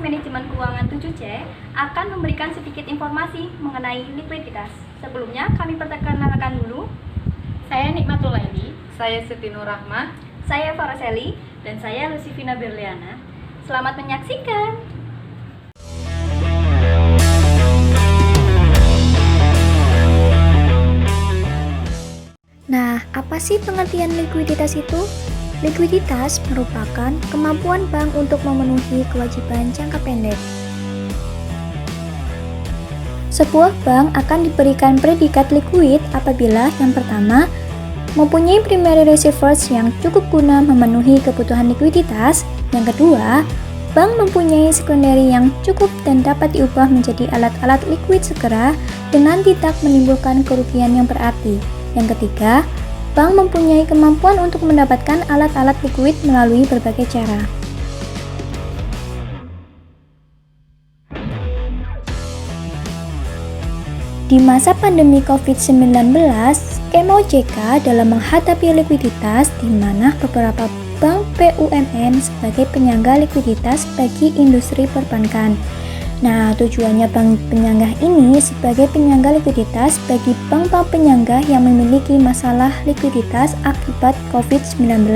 Manajemen Keuangan 7C akan memberikan sedikit informasi mengenai likuiditas. Sebelumnya kami perkenalkan dulu. Saya Nikmatul Laili, saya Siti Nur Rahmah, Saya Faraseli, dan saya Lucifina Berliana. Selamat menyaksikan. Nah, apa sih pengertian likuiditas itu? Likuiditas merupakan kemampuan bank untuk memenuhi kewajiban jangka pendek. Sebuah bank akan diberikan predikat liquid apabila yang pertama, mempunyai primary reserves yang cukup guna memenuhi kebutuhan likuiditas. Yang kedua, bank mempunyai secondary yang cukup dan dapat diubah menjadi alat-alat liquid segera dengan tidak menimbulkan kerugian yang berarti. Yang ketiga, bank mempunyai kemampuan untuk mendapatkan alat-alat liquid melalui berbagai cara. Di masa pandemi COVID-19, skema OJK dalam menghadapi likuiditas di mana beberapa bank BUMN sebagai penyangga likuiditas bagi industri perbankan. Nah, tujuannya bank penyangga ini sebagai penyangga likuiditas bagi bank-bank penyangga yang memiliki masalah likuiditas akibat COVID-19.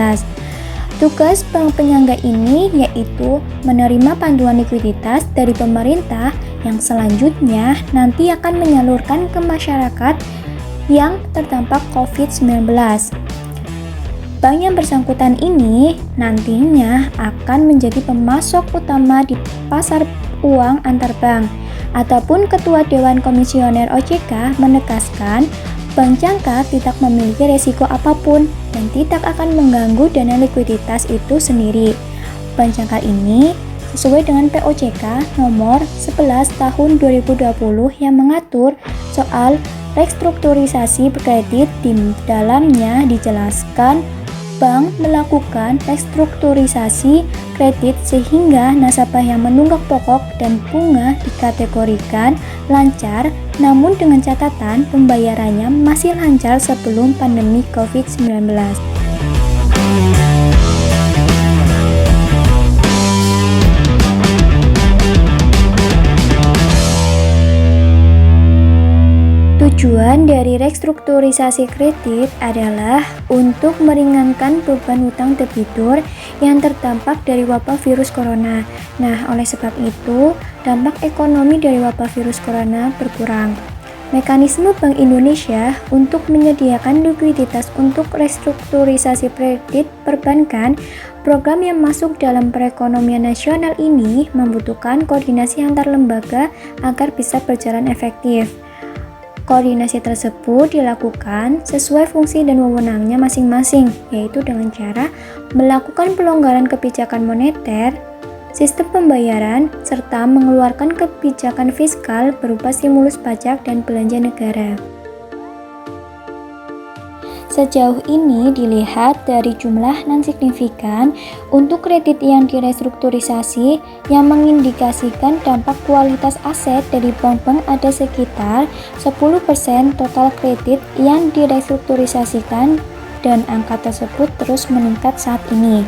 Tugas bank penyangga ini yaitu menerima panduan likuiditas dari pemerintah yang selanjutnya nanti akan menyalurkan ke masyarakat yang terdampak COVID-19. Bank yang bersangkutan ini nantinya akan menjadi pemasok utama di pasar uang antar bank. Adapun Ketua Dewan Komisioner OJK menegaskan bank jangkar tidak memiliki resiko apapun dan tidak akan mengganggu dana likuiditas itu sendiri. Bank jangkar ini sesuai dengan POJK nomor 11 tahun 2020 yang mengatur soal restrukturisasi kredit. Di dalamnya dijelaskan bank melakukan restrukturisasi kredit sehingga nasabah yang menunggak pokok dan bunga dikategorikan lancar, namun dengan catatan pembayarannya masih lancar sebelum pandemi COVID-19. Tujuan dari restrukturisasi kredit adalah untuk meringankan beban hutang debitur yang terdampak dari wabah virus corona. Nah, oleh sebab itu, dampak ekonomi dari wabah virus corona berkurang. Mekanisme Bank Indonesia untuk menyediakan likuiditas untuk restrukturisasi kredit perbankan, program yang masuk dalam perekonomian nasional ini membutuhkan koordinasi antar lembaga agar bisa berjalan efektif. Koordinasi tersebut dilakukan sesuai fungsi dan wewenangnya masing-masing, yaitu dengan cara melakukan pelonggaran kebijakan moneter, sistem pembayaran, serta mengeluarkan kebijakan fiskal berupa stimulus pajak dan belanja negara. Sejauh ini dilihat dari jumlah non-signifikan untuk kredit yang direstrukturisasi yang mengindikasikan dampak kualitas aset dari bank-bank ada sekitar 10% total kredit yang direstrukturisasikan dan angka tersebut terus meningkat saat ini.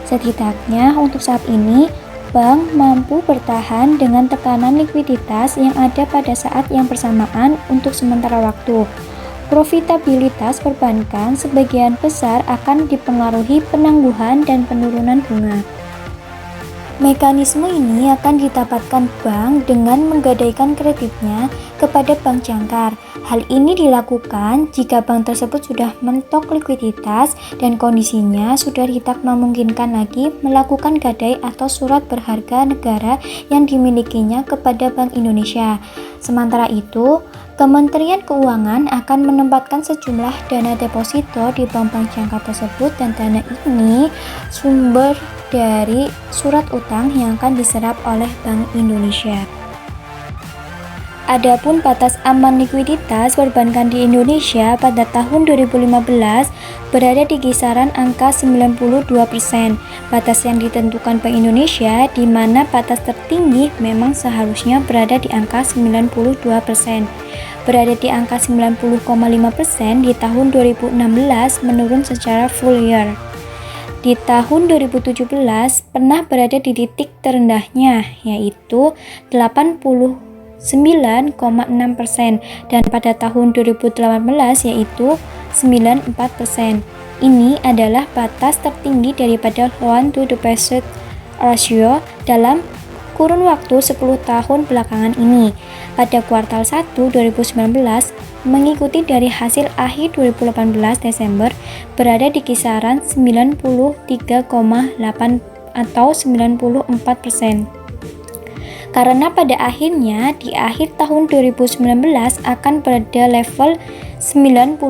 Setidaknya untuk saat ini, bank mampu bertahan dengan tekanan likuiditas yang ada pada saat yang bersamaan untuk sementara waktu. Profitabilitas perbankan sebagian besar akan dipengaruhi penangguhan dan penurunan bunga. Mekanisme ini akan didapatkan bank dengan menggadaikan kreditnya kepada bank jangkar. Hal ini dilakukan jika bank tersebut sudah mentok likuiditas dan kondisinya sudah tidak memungkinkan lagi melakukan gadai atau surat berharga negara yang dimilikinya kepada Bank Indonesia. Sementara itu, Kementerian Keuangan akan menempatkan sejumlah dana deposito di bank-bank jangkar tersebut dan dana ini sumber dari surat utang yang akan diserap oleh Bank Indonesia. Adapun batas aman likuiditas perbankan di Indonesia pada tahun 2015 berada di kisaran angka 92%. Batas yang ditentukan Bank Indonesia di mana batas tertinggi memang seharusnya berada di angka 92%. Berada di angka 90,5% di tahun 2016 menurun secara full year. di tahun 2017 pernah berada di titik terendahnya, yaitu 89,6%, dan pada tahun 2018 yaitu 94%. Ini adalah batas tertinggi daripada loan to deposit ratio dalam kurun waktu 10 tahun belakangan ini. Pada kuartal 1 2019, mengikuti dari hasil akhir 2018 Desember, berada di kisaran 93,8 atau 94%. Karena pada akhirnya di akhir tahun 2019 akan berada level 97%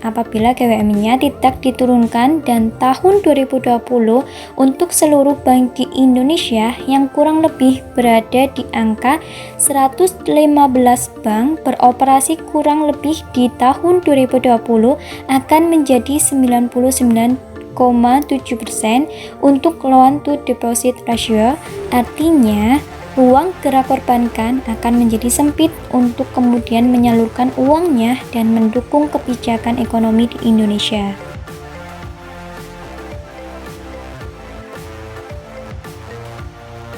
apabila GWM-nya tidak diturunkan, dan tahun 2020 untuk seluruh bank di Indonesia yang kurang lebih berada di angka 115 bank beroperasi kurang lebih di tahun 2020 akan menjadi 99,7% untuk loan to deposit ratio. Artinya ruang gerak perbankan akan menjadi sempit untuk kemudian menyalurkan uangnya dan mendukung kebijakan ekonomi di Indonesia.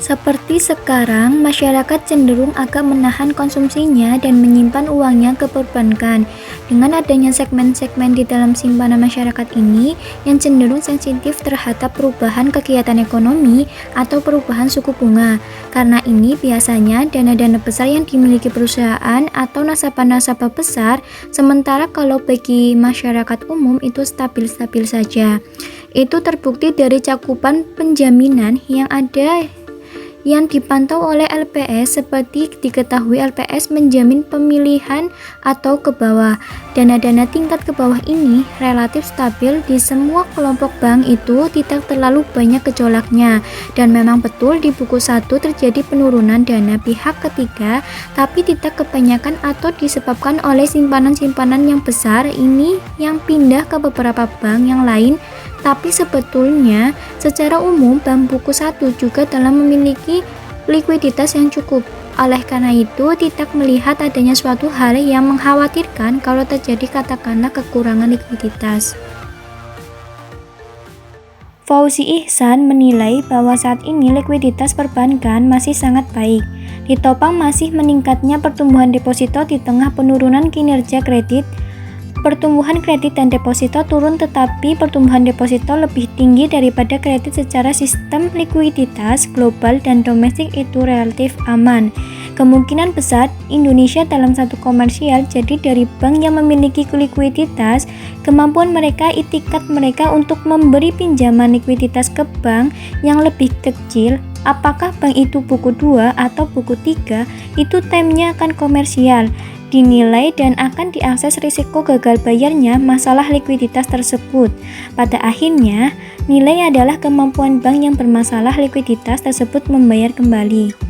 Seperti sekarang, masyarakat cenderung agak menahan konsumsinya dan menyimpan uangnya ke perbankan. Dengan adanya segmen-segmen di dalam simpanan masyarakat ini yang cenderung sensitif terhadap perubahan kegiatan ekonomi atau perubahan suku bunga. Karena ini biasanya dana-dana besar yang dimiliki perusahaan atau nasabah-nasabah besar, sementara kalau bagi masyarakat umum itu stabil-stabil saja. Itu terbukti dari cakupan penjaminan yang ada yang dipantau oleh LPS. Seperti diketahui, LPS menjamin pemilihan atau ke bawah. Dana-dana tingkat ke bawah ini relatif stabil di semua kelompok bank, itu tidak terlalu banyak gejolaknya. Dan memang betul di buku 1 terjadi penurunan dana pihak ketiga, tapi tidak kebanyakan atau disebabkan oleh simpanan-simpanan yang besar ini yang pindah ke beberapa bank yang lain. Tapi sebetulnya secara umum bank buku 1 juga dalam memiliki likuiditas yang cukup. Oleh karena itu tidak melihat adanya suatu hal yang mengkhawatirkan kalau terjadi katakanlah kekurangan likuiditas. Fauzi Ihsan menilai bahwa saat ini likuiditas perbankan masih sangat baik. Ditopang masih meningkatnya pertumbuhan deposito di tengah penurunan kinerja kredit. Pertumbuhan kredit dan deposito turun, tetapi pertumbuhan deposito lebih tinggi daripada kredit. Secara sistem likuiditas global dan domestik itu relatif aman. Kemungkinan besar Indonesia dalam satu komersial, jadi dari bank yang memiliki likuiditas, kemampuan mereka, itikat mereka untuk memberi pinjaman likuiditas ke bank yang lebih kecil, apakah bank itu buku 2 atau buku 3, itu timenya akan komersial, dinilai dan akan diakses risiko gagal bayarnya masalah likuiditas tersebut. Pada akhirnya, nilai adalah kemampuan bank yang bermasalah likuiditas tersebut membayar kembali.